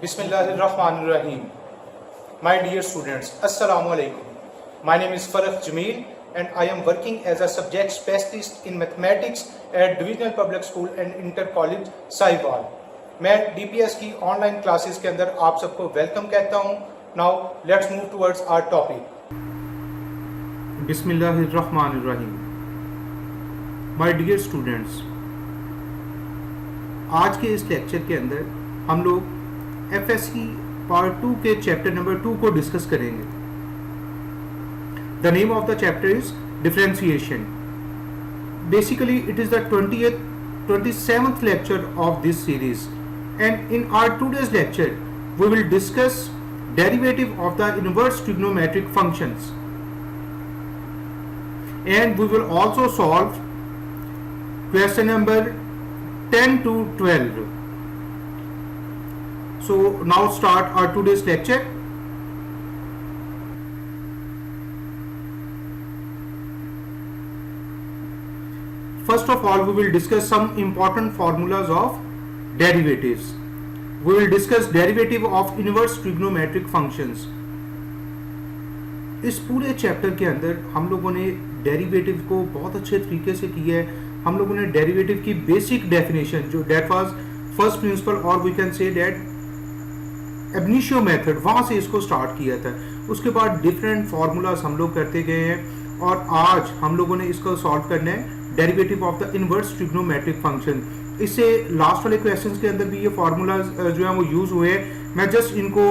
Bismillahirrahmanirrahim. My dear students, Assalamu alaikum. My name is Farah Jameel and I am working as a subject specialist in mathematics at Divisional Public School and Inter College Sahiwal. मैं DPS की online classes के अंदर आप सबको welcome कहता हूँ. Now let's move towards our topic. बिस्मिल्लाहिर्रहमानिर्रहीम. My dear students, आज के इस लेक्चर के अंदर हम लोग FSC पार्ट 2 के चैप्टर नंबर 2 को डिस्कस करेंगे. The name of the chapter is differentiation. Basically it is the 27th lecture of this series, and in our today's lecture we will discuss derivative of the inverse trigonometric functions, and we will also solve question number 10 to 12. So now start our today's lecture. First of all, we will discuss some important formulas of derivatives. We will discuss derivative of inverse trigonometric functions. इस पूरे chapter के अंदर हम लोगों ने derivative को बहुत अच्छे तरीके से किया है. हम लोगों ने डेरिवेटिव की बेसिक डेफिनेशन जो डेट वाज फर्स्ट प्रिंसिपल और we can say that ab initio method, वहां से इसको स्टार्ट किया था. उसके बाद डिफरेंट फार्मूलाज हम लोग करते गए हैं और आज हम लोगों ने इसको सॉल्व करना है derivative of the inverse trigonometric function. इससे लास्ट वाले क्वेश्चंस के अंदर भी ये फार्मूलाज जो है वो यूज हुए हैं. मैं जस्ट इनको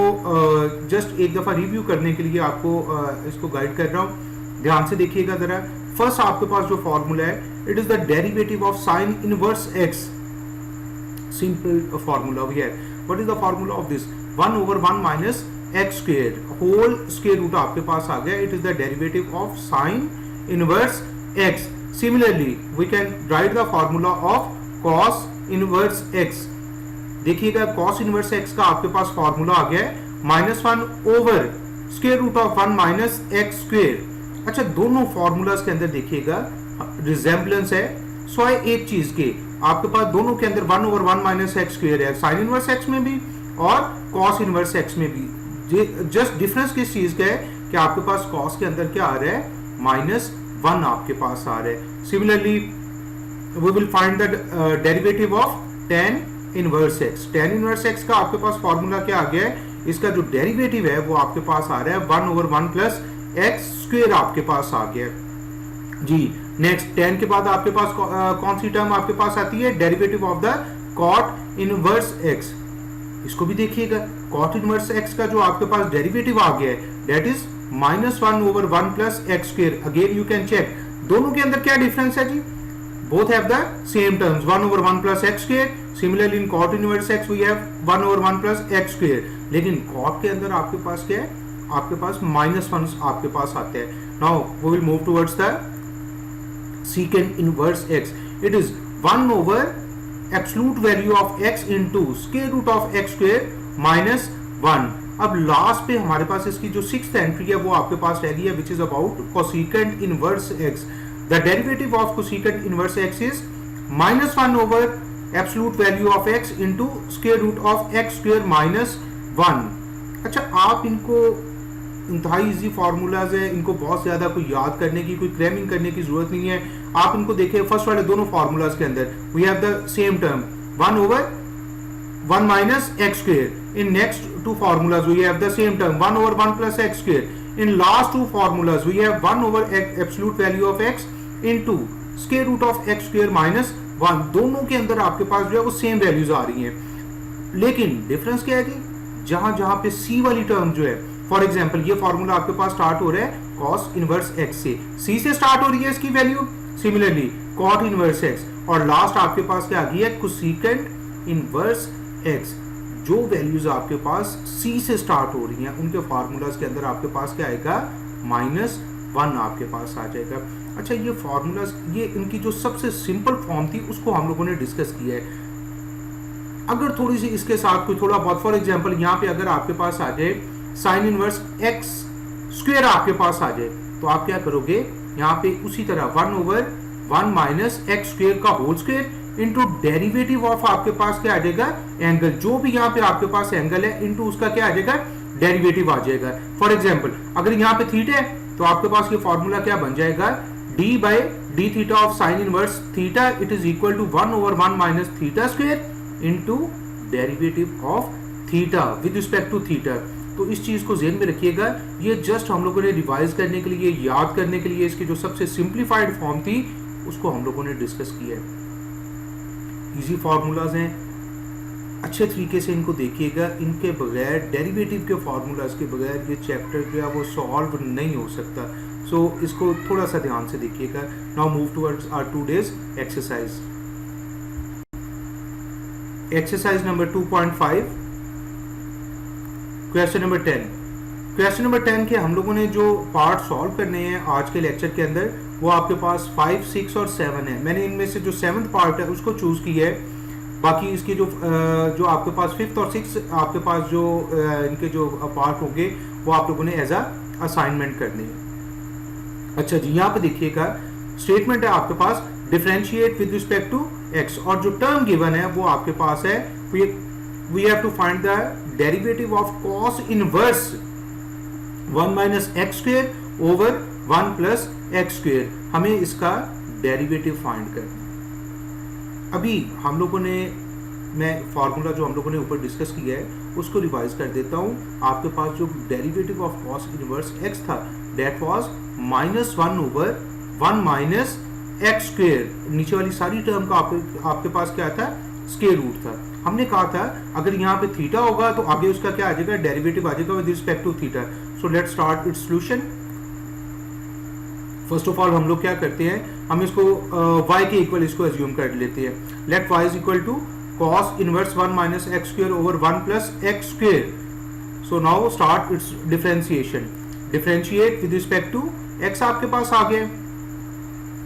जस्ट एक दफ़ा रिव्यू करने के लिए आपको इसको गाइड कर रहा हूँ. ध्यान से देखिएगा ज़रा. फर्स्ट आपके पास जो फार्मूला है, it is the derivative of sine inverse X. Simple formula we है. What is the formula of this? 1 over 1 minus x squared whole square root आपके पास आ गया. It is the derivative of sine inverse x. Similarly we can write the formula of cos inverse x. देखिएगा cos inverse x का आपके पास formula आ गया है -1 over square root of 1 minus x square. अच्छा, दोनों फार्मूलाज के अंदर देखिएगा रिजेम्बलेंस है. सॉय एक चीज के आपके पास दोनों के अंदर 1 over 1 माइनस एक्स स्क्वायर है, साइन इनवर्स x में भी और कॉस इनवर्स x में भी. जस्ट डिफरेंस किस चीज का है कि आपके पास कॉस के अंदर क्या आ रहा है? -1 आपके पास आ रहा है. Similarly we will find the derivative of tan inverse x. tan inverse x का आपके पास फॉर्मूला क्या आ गया है? इसका जो डेरिवेटिव है वो आपके पास आ रहा है 1 over 1 प्लस एक्स स्क्वायर आपके पास आ गया जी. नेक्स्ट tan के बाद आपके पास कौन सी टर्म आपके पास आती है? Derivative of the cot inverse x. इसको भी देखिएगा. cot इनवर्स x का जो आपके पास डेरिवेटिव आ गया है that is -1 over 1 plus x square. Again you can check दोनों के अंदर क्या डिफरेंस है जी? Both have the same terms 1 over 1 plus x square. Similarly in cot inverse x we have 1 over 1 plus x square. लेकिन cot के अंदर आपके पास क्या है? आपके पास -1 आपके पास आते हैं. Now we will move towards the secant inverse x. It is 1 over absolute value of x into square root of x square minus 1. अब लास्ट पे हमारे पास इसकी जो 6th एंट्री है वो आपके पास रह गई है, which is about cosecant inverse x. The derivative of cosecant inverse x is -1 over absolute value of x into square root of x square minus 1. अच्छा, आप इनको इंतहाई इजी फार्मूलाज है, इनको बहुत ज्यादा कोई याद करने की, कोई क्रैमिंग करने की जरूरत नहीं है. आप इनको देखिए. फर्स्ट वाले दोनों फार्मूलाज के अंदर we have the same term 1 over 1 minus x square. In next two formulas we have the same term 1 over 1 plus x square. In last two formulas we have 1 over absolute value of x into square root of x square minus 1. दोनों के अंदर आपके पास जो है वो same values आ रही हैं. लेकिन डिफरेंस क्या है कि जहां जहां पे c वाली टर्म जो है, फॉर एग्जाम्पल ये फॉर्मूला आपके पास स्टार्ट हो रहा है cos इनवर्स x से, c से स्टार्ट हो रही है इसकी value. Similarly cot inverse x और लास्ट आपके पास क्या आ गई है? Cosecant inverse x. जो वैल्यूज आपके पास c से स्टार्ट हो रही हैं उनके फार्मूलाज के अंदर आपके पास क्या आएगा? -1 आपके पास आ जाएगा. अच्छा, ये फार्मूलाज, ये इनकी जो सबसे सिंपल फॉर्म थी उसको हम लोगों ने डिस्कस किया है. अगर थोड़ी सी इसके साथ कोई थोड़ा बहुत, फॉर एग्जाम्पल यहाँ पे अगर आपके पास आ जाए साइन इनवर्स x स्क्वायर आपके पास आ जाए तो आप क्या करोगे? यहाँ पे उसी तरह 1 over 1 माइनस एक्स स्क्वायर का whole square into derivative of आपके पास क्या आ जाएगा एंगल, जो भी यहाँ पे आपके पास एंगल है इंटू उसका क्या आ जाएगा डेरिवेटिव आ जाएगा। फॉर एग्जाम्पल अगर यहाँ पे थीटा है तो आपके पास ये फॉर्मूला क्या बन जाएगा, d by d theta of sine inverse theta it is equal to 1/1 minus theta square into derivative of theta with respect to theta. तो इस चीज को ध्यान में रखिएगा, ये जस्ट हम लोगों ने रिवाइज करने के लिए, याद करने के लिए, इसकी जो सबसे सिंप्लीफाइड फॉर्म थी उसको हम लोगों ने डिस्कस किया है। इजी फॉर्मूलाज हैं, अच्छे तरीके से इनको देखिएगा, इनके बगैर डेरिवेटिव के फॉर्मूलाज के बगैर ये चैप्टर जो है वो सॉल्व नहीं हो सकता। सो इसको थोड़ा सा ध्यान से देखिएगा। Now move towards our today's exercise. Exercise number 2.5, question number 10। Question number 10 के हम लोगों ने जो पार्ट सॉल्व करने हैं आज के लेक्चर के अंदर वो आपके पास 5, 6 और 7 है। मैंने इनमें से जो 7th पार्ट है उसको चूज किया है, बाकी इसके जो आपके पास 5th और 6th आपके पास जो इनके जो पार्ट होंगे वो आप लोगों ने एज अ असाइनमेंट करने हैं। अच्छा जी, यहाँ पे देखिएगा स्टेटमेंट है आपके पास differentiate with respect to X, और जो टर्म गिवन है वो आपके पास है we have to find the derivative of cos inverse 1 minus x square over 1 plus x square. हमें इसका डेरिवेटिव फाइंड करना है। अभी हम लोगों ने, मैं फार्मूला जो हम लोगों ने ऊपर डिस्कस किया है उसको रिवाइज कर देता हूं। आपके पास जो derivative of cos inverse X था that was -1 over 1 minus x square. नीचे वाली सारी टर्म का आपके पास क्या था, स्क्वायर रूट था। हमने कहा था अगर यहाँ पे थीटा होगा तो आगे उसका क्या आ जाएगा, डेरिवेटिव आ जाएगा with respect to theta. So let's start its solution. First of all हम लोग क्या करते हैं, हम इसको y के इक्वल इसको एज्यूम कर लेते हैं। Let y is equal to cos inverse 1 minus x square over 1 plus x square. So now start its differentiation. Differentiate with respect to x आपके पास आ गया,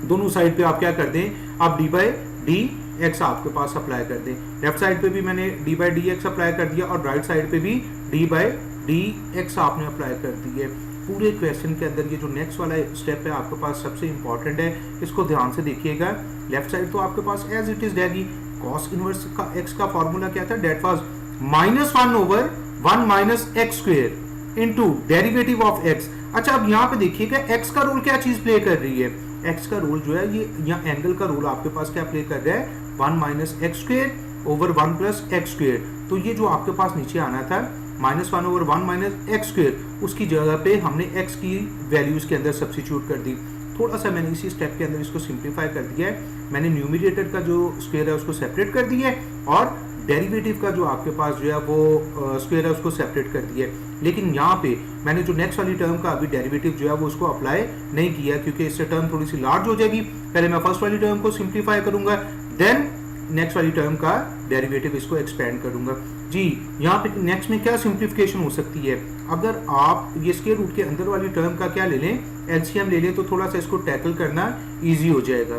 दोनों साइड पे आप क्या कर दें, आप डी बाई डी एक्स आपके पास अप्लाई कर दें। लेफ्ट साइड पे भी मैंने D by d x apply कर दिया और राइट साइड पे भी डी बाई डी एक्स आपने अप्लाई कर दी है। पूरे क्वेश्चन के अंदर ये जो नेक्स्ट वाला स्टेप है आपके पास सबसे इंपॉर्टेंट है, इसको ध्यान से देखिएगा। लेफ्ट साइड तो आपके पास एज इट इज रहेगी। कॉस इनवर्स का एक्स का फॉर्मूला क्या था, that was -1 over 1 minus x square into derivative of x. अच्छा, अब यहाँ पे देखिएगा एक्स का रोल क्या चीज प्ले कर रही है, एक्स का रोल जो है ये यहाँ एंगल का रोल आपके पास क्या प्ले कर रहा है, 1 minus x square over 1 plus x square. तो ये जो आपके पास नीचे आना था -1 ओवर 1 माइनस एक्स स्क्वायर, उसकी जगह पे हमने एक्स की वैल्यूज के अंदर सब्स्टिट्यूट कर दी। थोड़ा सा मैंने इसी स्टेप के अंदर इसको सिंप्लीफाई कर दिया है। मैंने न्यूमरेटर का जो स्क्वायर है उसको सेपरेट कर दिया है और डेरिवेटिव का जो आपके पास जो है वो स्क्वायर है उसको सेपरेट कर दिया है। लेकिन यहाँ पे मैंने जो नेक्स्ट वाली टर्म का अभी डेरिवेटिव जो है वो उसको अप्लाई नहीं किया, क्योंकि इससे टर्म थोड़ी सी लार्ज हो जाएगी। पहले मैं फर्स्ट वाली टर्म को सिंप्लीफाई करूंगा, देन नेक्स्ट वाली टर्म का डेरिवेटिव इसको एक्सपेंड करूंगा। जी, यहाँ पे नेक्स्ट में क्या सिंप्लीफिकेशन हो सकती है, अगर आप ये स्क्वायर रूट के अंदर वाली टर्म का क्या ले लें, एलसीएम ले लें, तो थोड़ा सा इसको टैकल करना इजी हो जाएगा।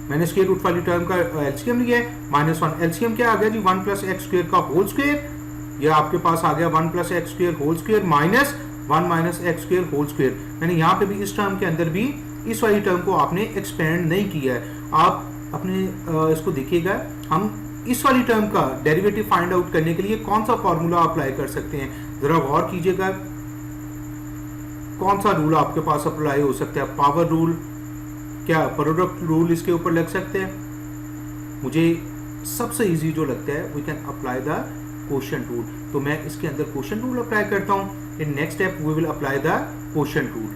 मैंने स्क्वायर रूट वाली टर्म का एलसीएम लिया है -1, एलसीएम क्या आ गया जी, 1 प्लस एक्स स्क्वायर का होल स्क्वायर, ये आपके पास आ गया 1 plus x square whole square minus 1 minus x square whole square. मैंने यहाँ पे भी इस टर्म के अंदर भी इस वाली टर्म को आपने एक्सपेंड नहीं किया है। आप अपने इसको देखिएगा, हम इस वाली टर्म का डेरिवेटिव फाइंड आउट करने के लिए कौन सा फॉर्मूला अप्लाई कर सकते हैं, जरा गौर कीजिएगा। कौन सा रूल आपके पास अप्लाई हो सकता है, पावर रूल, क्या प्रोडक्ट रूल इसके ऊपर लग सकते हैं। मुझे सबसे इजी जो लगता है we can apply the quotient rule, तो मैं इसके अंदर क्वोशिएंट रूल अप्लाई करता हूं। In next step we will apply the quotient rule.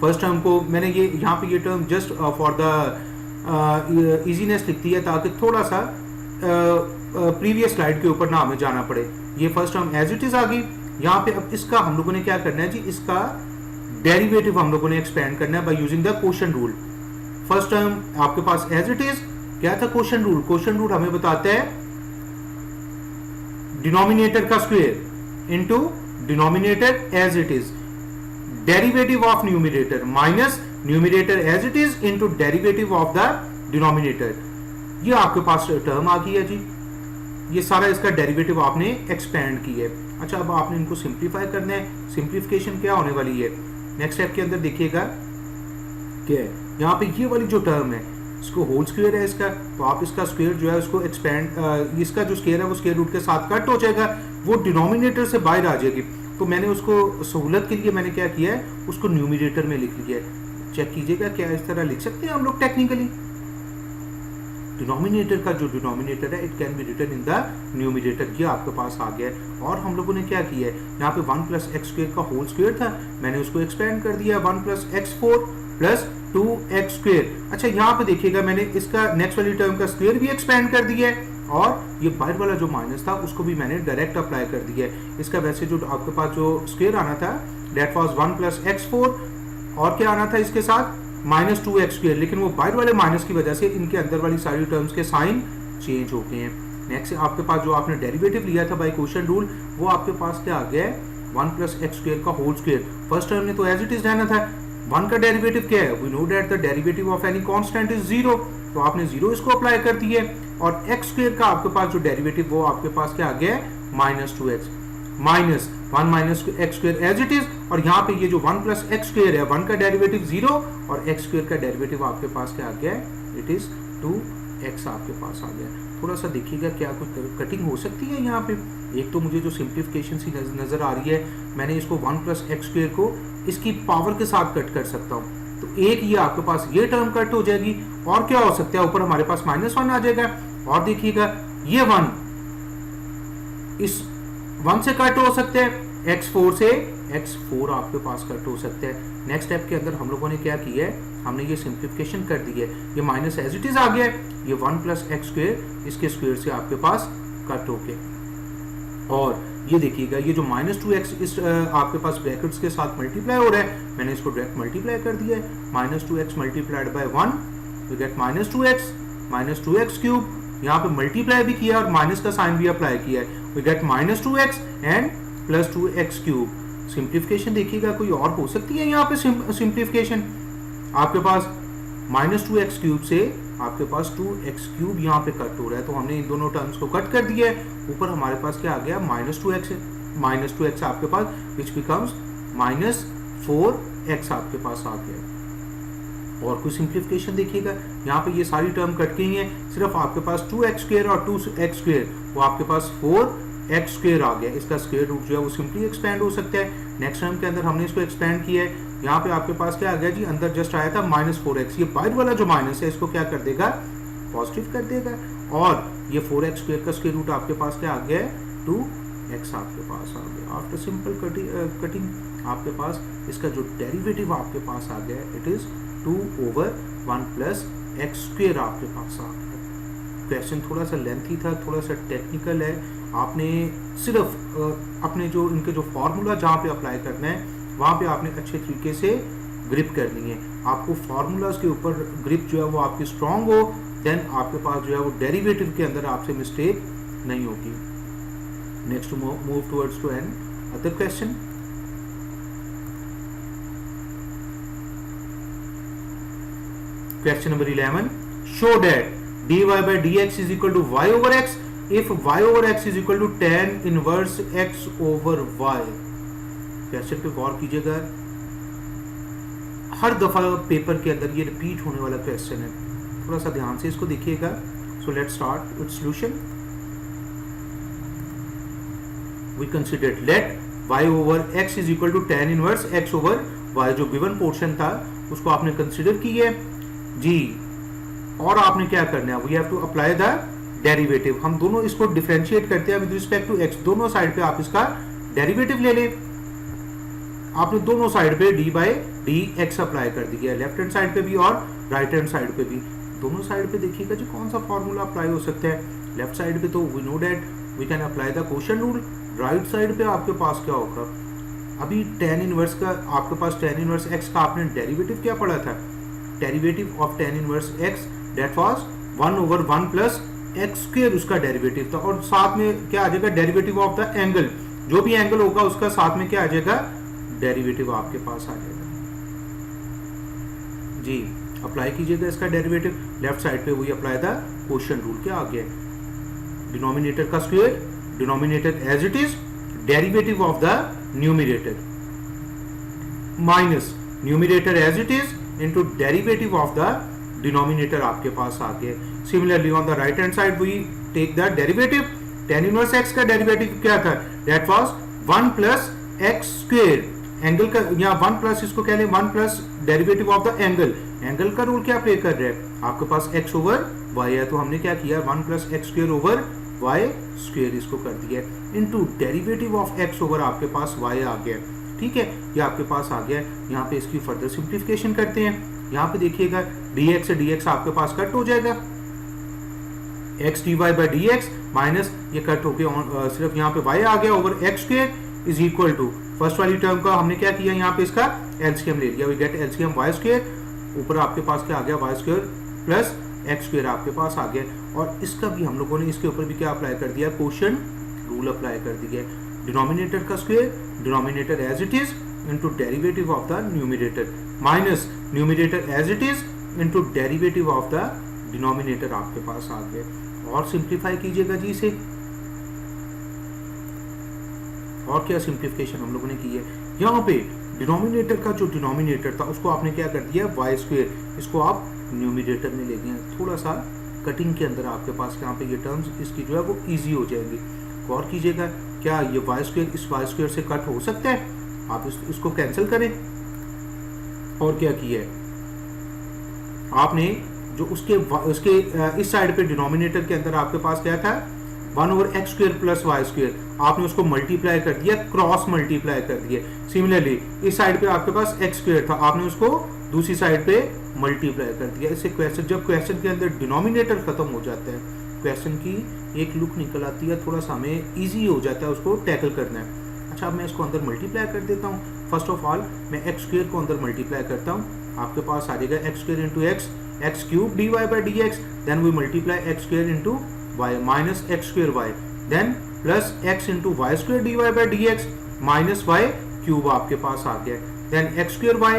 First term को मैंने ये यहाँ पे ये term just for the easiness लिखती है ताकि थोड़ा सा प्रीवियस स्लाइड के ऊपर ना हमें जाना पड़े। ये first term as it is आ गई। यहाँ पे अब इसका हम लोगों ने क्या करना है जी, इसका डेरिवेटिव हम लोगों ने एक्सपेंड करना है by using the quotient rule. First term आपके पास एज इट इज क्या था, क्वोशिएंट रूल। क्वोशिएंट रूल हमें बताता है डिनोमिनेटर का square into denominator as it is, derivative of numerator minus numerator as it is into derivative of the denominator. ये आपके पास टर्म आ गई है जी, ये सारा इसका डेरिवेटिव आपने एक्सपेंड किया है। अच्छा, अब आपने इनको सिंप्लीफाई करना है। सिंप्लीफिकेशन क्या होने वाली है, नेक्स्ट स्टेप के अंदर देखिएगा क्या है। यहाँ पे ये वाली जो टर्म है इसको होल स्क्वायर है इसका, तो आप इसका स्क्वायर जो है उसको एक्सपेंड, इसका जो स्क्वायर है वो स्क्वायर रूट के साथ कट हो जाएगा, वो डिनोमिनेटर से बाहर आ जाएगी। तो मैंने उसको सहूलत के लिए मैंने क्या किया है, उसको न्यूमिनेटर में लिख लिया है। चेक कीजिएगा क्या इस तरह लिख सकते हैं हम लोग टेक्निकली। डिनोमिनेटर का जो डिनोमिनेटर है it can be written in the numerator, ये आपके पास आ गया है। और हम लोगों ने क्या किया है, यहाँ पे 1 प्लस एक्स स्क्वायर का होल स्क्वायर था, मैंने उसको एक्सपेंड कर दिया 1 plus x 4 plus 2x square. अच्छा यहाँ पे देखिएगा मैंने इसका नेक्स्ट वाली टर्म का स्क्वायर भी एक्सपेंड कर दिया है, और ये बाहर वाला जो माइनस था उसको भी मैंने डायरेक्ट अप्लाई कर दिया है। इसका वैसे जो आपके पास जो स्क्वायर आना था दैट वाज 1 प्लस एक्स 4, और क्या आना था इसके साथ माइनस 2x स्क्वायर, लेकिन वो बाहर वाले माइनस की वजह से इनके अंदर वाली सारी टर्म्स के साइन चेंज हो गए हैं। नेक्स्ट आपके पास जो आपने डेरिवेटिव लिया था बाय क्वोशिएंट रूल, वो आपके पास क्या आ गया है, 1 प्लस एक्स स्क्वायर का होल स्क्वायर। फर्स्ट टर्म में तो एज इट इज रहना था। 1 का डेरिवेटिव क्या है, we know that the derivative of any constant is 0, तो आपने 0 इसको अप्लाई कर दिए, और एक्स स्क्वायर का आपके पास जो डेरिवेटिव वो आपके पास क्या आ गया है, minus 2x minus 1 minus x square as it is, और यहाँ पे ये जो 1 प्लस एक्स स्क्वायर है 1 का डेरिवेटिव 0 और एक्स स्क्वायर का डेरिवेटिव आपके पास क्या आ गया है, इट इज 2x आपके पास आ गया। थोड़ा सा देखिएगा क्या कुछ कटिंग हो सकती है यहाँ पे। एक तो मुझे जो सिंप्लीफिकेशन सी नजर आ रही है, मैंने इसको 1 प्लस एक्स स्क्वायर को इसकी पावर के साथ कट कर सकता हूँ, तो एक ये आपके पास ये टर्म कट हो जाएगी, और क्या हो सकता है ऊपर हमारे पास -1 आ जाएगा, और देखिएगा ये 1 इस 1 से कट हो सकते हैं, x4 से x4 आपके पास कट हो सकते हैं। नेक्स्ट स्टेप के अंदर हम लोगों ने क्या किया है, हमने ये सिंप्लीफिकेशन कर दी है, ये माइनस एज इट इज आ गया है, ये 1 प्लस एक्स स्क्वायर इसके स्क्वायर से आपके पास कट हो गया, और ये देखिएगा ये जो -2x इस आपके पास ब्रैकेट्स के साथ मल्टीप्लाई हो रहा है, मैंने इसको डायरेक्ट मल्टीप्लाई कर दिया है, -2x multiplied by 1 we get -2x cube, यहाँ पे मल्टीप्लाई भी किया और माइनस का साइन भी अप्लाई किया है, we get -2x and plus 2x cube. Simplification देखिएगा कोई और हो सकती है यहाँ पे सिंप्लीफिकेशन, आपके पास -2x क्यूब से आपके पास 2x क्यूब यहाँ पे कट हो रहा है, तो हमने इन दोनों टर्म्स को कट कर दिया है। ऊपर हमारे पास क्या आ गया, -2x आपके पास विच बिकम्स -4x आपके पास आ गया। और कुछ सिंप्लीफिकेशन देखिएगा, यहाँ पे ये सारी टर्म कट गई हैं, सिर्फ आपके पास 2x स्क्वायर और 2x स्क्वायर वो आपके पास 4x स्क्वायर आ गया। इसका स्क्वायर रूट जो है वो सिंपली एक्सपेंड हो सकता है। नेक्स्ट टर्म के अंदर हमने इसको एक्सपेंड किया है, यहाँ पे आपके पास क्या आ गया जी, अंदर जस्ट आया था -4x, ये बाहर वाला जो माइनस है इसको क्या कर देगा, पॉजिटिव कर देगा, और ये 4x स्क्वायर का स्क्वायर रूट आपके पास क्या आ गया है, 2x आपके पास आ गया। आफ्टर सिंपल कटिंग आपके पास इसका जो डेरिवेटिव आपके पास आ गया, it is 2/1 plus x square आपके पास आ गया। क्वेश्चन थोड़ा सा लेंथी था, थोड़ा सा टेक्निकल है, आपने सिर्फ अपने जो इनके जो फॉर्मूला जहाँ पे अप्लाई करना है वहाँ पे आपने अच्छे तरीके से ग्रिप करनी है। आपको फार्मूलाज के ऊपर ग्रिप जो है वो आपकी स्ट्रांग हो, देन आपके पास जो है वो डेरिवेटिव के अंदर आपसे मिस्टेक नहीं होगी। Next move towards to an other question. Question number 11. Show that dy by dx is equal to y over x if y over x is equal to tan inverse x over y. Question पे गौर कीजिएगा, हर दफा paper के अंदर ये repeat होने वाला question है, थोड़ा सा ध्यान से इसको देखिएगा। So let's start with solution. We consider let y over x is equal to tan inverse x over y, जो गिवन पोर्शन था उसको आपने कंसीडर की है जी, और आपने क्या करना है, we have to apply the derivative. हम दोनों इसको डिफरेंशिएट करते हैं विद रिस्पेक्ट टू एक्स, दोनों साइड पे आप इसका डेरिवेटिव ले लें। आपने दोनों साइड पे D by d x apply कर दिया, लेफ्ट हैंड साइड पे भी और राइट हैंड साइड पे भी। दोनों साइड पे देखिएगा जी कौन सा फॉर्मूला अप्लाई हो सकता है। लेफ्ट साइड पे तो we know that we can apply the quotient rule. Right side पे आपके पास क्या होगा, अभी tan इनवर्स का आपके पास tan इनवर्स x का आपने डेरिवेटिव क्या पढ़ा था, derivative of tan inverse x that was 1/1 plus x square उसका डेरिवेटिव था, और साथ में क्या आ जाएगा, डेरिवेटिव ऑफ द एंगल, जो भी एंगल होगा उसका साथ में क्या आ जाएगा, डेरिवेटिव आपके पास आ जाएगा जी। अप्लाई कीजिएगा इसका डेरिवेटिव, लेफ्ट साइड पे वही अप्लाई द क्वोशिएंट रूल, क्या आ गया, डिनोमिनेटर का square, denominator as it is, derivative of the numerator minus numerator as it is into derivative of the denominator आपके पास आ गया। Similarly on the right hand side we take the derivative, tan inverse x का derivative क्या था, that was 1 plus x square, angle का या 1 plus इसको कह लें 1 plus derivative of the angle, angle का रूल क्या प्ले कर रहे हैं, आपके पास x ओवर y है तो हमने क्या किया 1 plus x square over y square इसको कर दिया into derivative of x over आपके पास y आ गया। ठीक है, ये आपके पास आ गया। यहाँ पे इसकी फर्दर सिंप्लीफिकेशन करते हैं। यहाँ पे देखिएगा dx से dx आपके पास कट हो जाएगा, x dy by d x minus ये कट हो गया, सिर्फ यहाँ पे y आ गया over x square is equal to first वाली टर्म का हमने क्या किया, यहाँ पे इसका एलसीएम ले लिया, we get LCM y square, ऊपर आपके पास क्या आ गया y square plus x square आपके पास आ गया। और इसका भी हम लोगों ने इसके ऊपर भी क्या अप्लाई कर दिया, कोशेंट रूल अप्लाई कर दिया, डिनोमिनेटर का square denominator as it is into derivative of the numerator minus numerator as it is into derivative of the denominator आपके पास आ गया। और सिंप्लीफाई कीजिएगा जी इसे, और क्या सिंप्लीफिकेशन हम लोगों ने की है, यहाँ पे डिनोमिनेटर का जो डिनोमिनेटर था उसको आपने क्या कर दिया वाई स्क्वेयर, इसको आप न्यूमरेटर में ले गए, थोड़ा सा कटिंग के अंदर आपके पास यहाँ पे ये टर्म्स इसकी जो है वो इजी हो जाएंगी। गौर कीजिएगा, क्या ये वाई स्क्वेयर इस वाई स्क्वेयर से कट हो सकता है, आप इसको कैंसिल करें। और क्या किया है आपने, जो उसके इस साइड पे डिनोमिनेटर के अंदर आपके पास क्या था 1 over x square plus y square, आपने उसको मल्टीप्लाई कर दिया, क्रॉस मल्टीप्लाई कर दिया। सिमिलरली इस साइड पे आपके पास एक्स स्क्वेयर था, आपने उसको दूसरी साइड पे मल्टीप्लाई कर दिया। इससे क्वेश्चन, जब क्वेश्चन के अंदर डिनोमिनेटर खत्म हो जाता है, क्वेश्चन की एक लुक निकल आती है, थोड़ा सा हमें ईजी हो जाता है उसको टैकल करना है। अच्छा, अब मैं इसको अंदर मल्टीप्लाई कर देता हूँ। फर्स्ट ऑफ ऑल मैं एक्स स्क्वेयर को अंदर मल्टीप्लाई करता हूँ, आपके पास आ जाएगा x square into x, x cube d y by d x, then we multiply x square into y minus x square y, then plus x into y square dy by dx minus y cube आपके पास आ गया, then x square y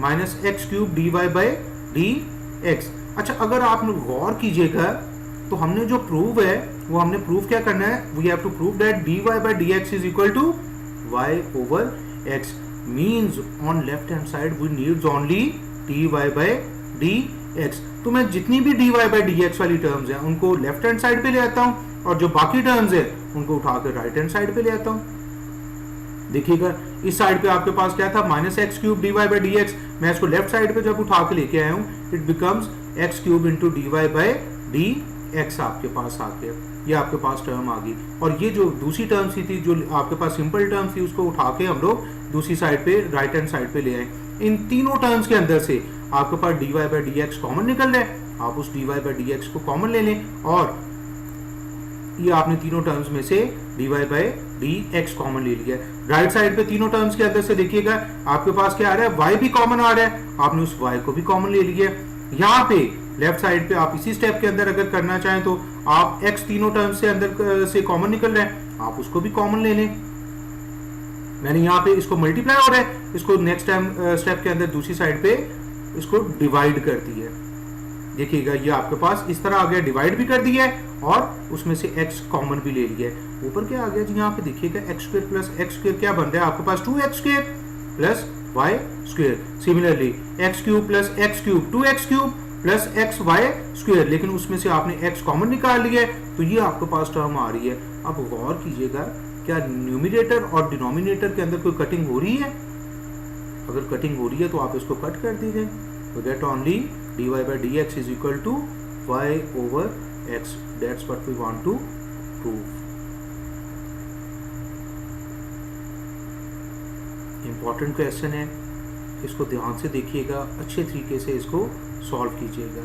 minus x cube dy by dx। अच्छा, अगर आप लोग गौर कीजिएगा तो हमने जो प्रूव है वो हमने प्रूव क्या करना है, we have to prove that dy by dx is equal to y over x, means on left hand side we needs only dy by dx। तो मैं जितनी भी dy बाई डी एक्स वाली टर्म्स हैं उनको लेफ्ट हैंड साइड पे ले आता हूं, और जो बाकी टर्म्स हैं उनको उठाकर राइट हैंड साइड पे ले आता हूं। देखिएगा इस साइड पे आपके पास क्या था minus x cube d y by d x, मैं इसको लेफ्ट साइड पे जब उठा के लेके आया हूं, it becomes x cube into d y by d x आपके पास आ गया, ये आपके पास टर्म आ गई। और ये जो दूसरी टर्म थी, जो आपके पास सिंपल टर्म थी, उसको उठा के हम लोग दूसरी साइड पे राइट हैंड साइड पे ले आए। इन तीनों टर्म्स के अंदर से आपके पास dy by d x common निकल रहा है, आप उस dy बाई डी एक्स को कॉमन ले लें, और ये आपने तीनों टर्म्स में से dy by d x common ले लिया। राइट साइड पे तीनों टर्म्स के अंदर से देखिएगा आपके पास क्या आ रहा है, y भी कॉमन आ रहा है, आपने उस y को भी कॉमन ले लिया। यहाँ पे लेफ्ट साइड पे आप इसी स्टेप के अंदर अगर करना चाहें तो आप x तीनों टर्म्स से अंदर से कॉमन निकल रहा है, आप उसको भी कॉमन ले लें। मैंने यहाँ पे इसको मल्टीप्लाई हो रहा है, इसको नेक्स्ट टाइम स्टेप के अंदर दूसरी साइड पे इसको डिवाइड कर दिया। देखिएगा ये आपके पास इस तरह आ गया, डिवाइड भी कर दिया है और उसमें से x कॉमन भी ले लिया है। ऊपर क्या आ गया जी, यहाँ पे देखिएगा x square plus x square क्या बन रहा है आपके पास 2x square plus y square. Similarly x cube plus x cube 2x cube plus x y square, लेकिन उसमें से आपने x कॉमन निकाल लिया है तो ये आपके पास टर्म आ रही है। अब गौर कीजिएगा, क्या न्यूमरेटर और डिनोमिनेटर के अंदर कोई कटिंग हो रही है? अगर कटिंग हो रही है तो आप इसको कट कर दीजिए, तो get only dy by dx is equal to y over x, that's what we want to prove। Important question है, इसको ध्यान से देखिएगा, अच्छे तरीके से इसको सॉल्व कीजिएगा।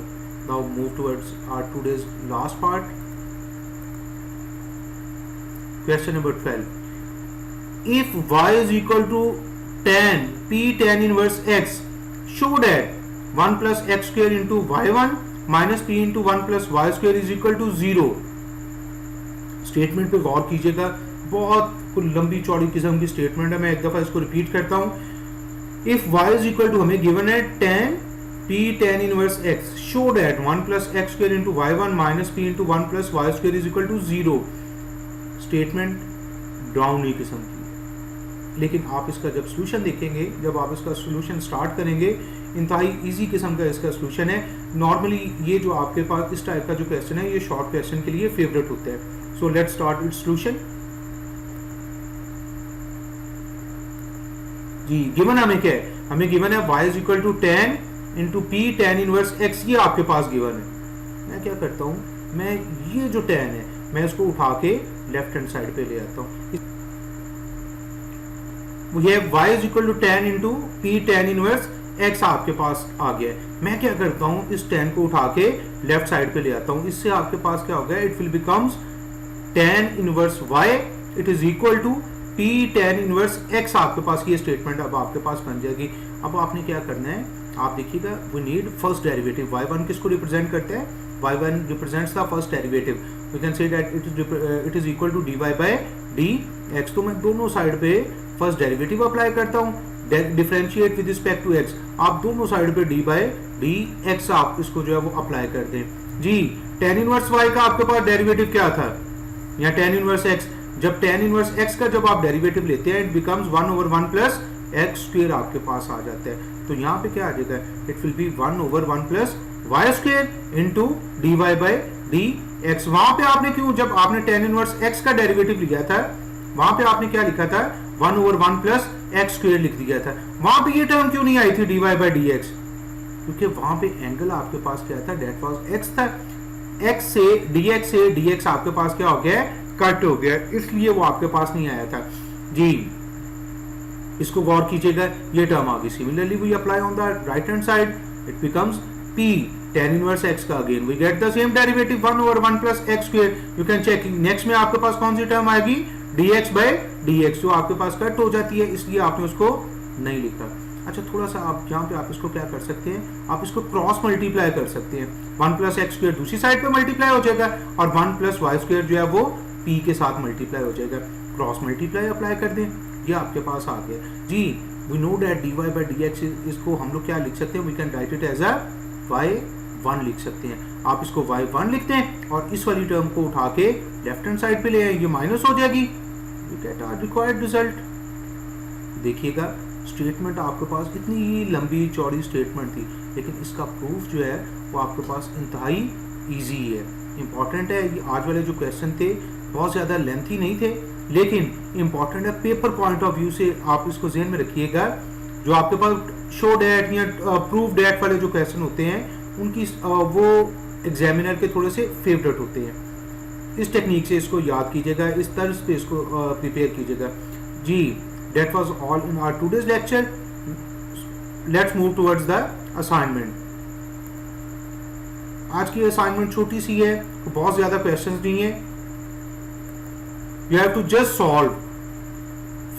Now move towards our today's last part, question number 12। If y is equal to tan p tan inverse x, show that 1 plus x square into y1 minus p into 1 plus y square is equal to 0। Statement पे गौर कीजिएगा, बहुत लंबी चौड़ी किस्म की statement है, मैं एक दफा इसको रिपीट करता हूं। If y is equal to हमें गिवन है tan p tan inverse x, show that 1 plus x square into y1 minus p into 1 plus y square is equal to 0। Statement डरावनी किस्म की, लेकिन आप इसका जब सोल्यूशन देखेंगे, जब आप इसका सोल्यूशन स्टार्ट करेंगे, इंतहाई इजी किस्म का इसका सोल्यूशन है। नॉर्मली ये जो आपके पास इस टाइप का जो क्वेश्चन है ये शॉर्ट क्वेश्चन के लिए फेवरेट होता है। So let's start its solution. जी गिवन हमें क्या है, हमें गिवन है y is equal to tan into P tan inverse x, ये आपके पास गिवन है। मैं क्या करता हूँ, मैं ये जो tan है मैं इसको उठा के लेफ्ट हैंड साइड पे ले आता हूँ। ये y is equal to tan into P tan inverse x आपके पास आ गया है। मैं क्या करता हूँ, इस tan को उठा के लेफ्ट साइड पे ले आता हूँ। इससे आपके पास क्या हो गया, it will becomes tan inverse y it is equal to P tan inverse x। आपके पास ये स्टेटमेंट अब आपके पास बन जाएगी। अब आपने क्या करना है, आप देखिएगा we need first derivative. y1 किसको रिप्रेजेंट करते हैं, y1 represents the first derivative. We can say that it is equal to dy by dx। तो मैं दोनों साइड पे फर्स्ट डेरिवेटिव अप्लाई करता हूँ, differentiate with respect to x। आप दोनों साइड पे dy बाय dx आप इसको जो है वो अप्लाई कर दें। जी tan इनवर्स y का आपके पास डेरिवेटिव क्या था, या tan इनवर्स x। जब tan इनवर्स x का जब आप डेरिवेटिव लेते हैं it becomes 1 over 1 plus x square आपके पास आ जाता है। तो यहाँ पे क्या आ जाएगा, it will be 1 over 1 plus y square into dy by dx। वहां पे आपने क्यों, जब आपने tan इनवर्स x का डेरिवेटिव लिया था वहां पे आपने क्या लिखा था, 1 ओवर 1 प्लस x स्क्वायर लिख दिया था। वहां पे ये टर्म क्यों नहीं आई थी dy बाय dx, क्योंकि वहां पे एंगल आपके पास क्या था, डेट वाज x था। x से dx आपके पास क्या हो गया, कट हो गया, इसलिए वो आपके पास नहीं आया था। जी इसको गौर कीजिएगा, ये टर्म आ गई। Similarly we apply on the right hand side, it becomes p tan inverse x का, again we get the same derivative 1 over 1 plus x square. You can check next में आपके पास कौन सी टर्म आएगी, dx बाय dx, जो आपके पास cut हो जाती है, इसलिए आपने उसको नहीं लिखा। अच्छा थोड़ा सा आप यहाँ पे आप इसको क्या कर सकते हैं, आप इसको क्रॉस मल्टीप्लाई कर सकते हैं। 1 प्लस एक्स स्क्वायर दूसरी साइड पे मल्टीप्लाई हो जाएगा और 1 प्लस वाई स्क्वायर जो है वो p के साथ मल्टीप्लाई हो जाएगा। क्रॉस मल्टीप्लाई अप्लाई कर दें, ये आपके पास आ गया। जी we know that dy by dx, इसको हम लोग क्या लिख सकते हैं, we can write it as a y1 लिख सकते हैं। आप इसको y1 लिखते हैं और इस वाली टर्म को उठा के लेफ्ट हैंड साइड पे ले आए, ये माइनस हो जाएगी। We get our required result. देखिएगा स्टेटमेंट आपके पास इतनी ही लंबी चौड़ी स्टेटमेंट थी, लेकिन इसका प्रूफ जो है वो आपके पास इंतहाई ईजी है, इंपॉर्टेंट है। ये आज वाले जो क्वेश्चन थे बहुत ज़्यादा लेंथी नहीं थे, लेकिन इंपॉर्टेंट है पेपर पॉइंट ऑफ व्यू से। आप इसको ध्यान में रखिएगा, जो आपके पास शो डेट या प्रूफ डेट वाले जो क्वेश्चन होते हैं उनकी वो एग्जामिनर के थोड़े से फेवरेट होते हैं। इस टेक्निक से इसको याद कीजिएगा, इस तर्ज पे इसको प्रिपेयर कीजिएगा। जी that was all in our today's lecture. Let's move towards the assignment. आज की असाइनमेंट छोटी सी है, तो बहुत ज्यादा क्वेश्चंस नहीं है। You have to just solve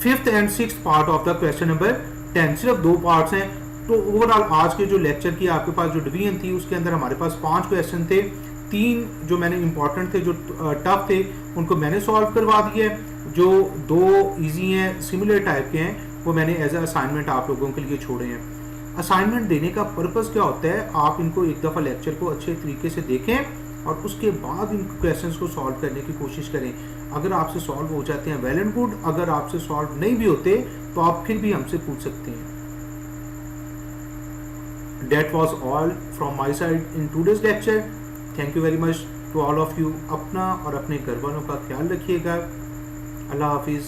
5th and 6th part of the question number 10। सिर्फ 2 पार्ट्स हैं। तो ओवरऑल आज के जो लेक्चर की आपके पास जो डिवीजन थी उसके अंदर हमारे पास 5 क्वेश्चन थे। 3 जो मैंने इंपॉर्टेंट थे, जो टफ थे, उनको मैंने सॉल्व करवा दिए। जो 2 इजी हैं, सिमिलर टाइप के हैं, वो मैंने एज अ असाइनमेंट आप लोगों के लिए छोड़े हैं। असाइनमेंट देने का पर्पस क्या होता है, आप इनको एक दफ़ा लेक्चर को अच्छे तरीके से देखें और उसके बाद इन क्वेश्चंस को सॉल्व करने की कोशिश करें। अगर आपसे सॉल्व हो जाते हैं वेल एंड गुड, अगर आपसे सॉल्व नहीं भी होते तो आप फिर भी हमसे पूछ सकते हैं। That was all from my side in today's lecture. Thank you very much to all of you. अपना और अपने घर वालों का ख्याल रखिएगा। अल्लाह हाफिज़।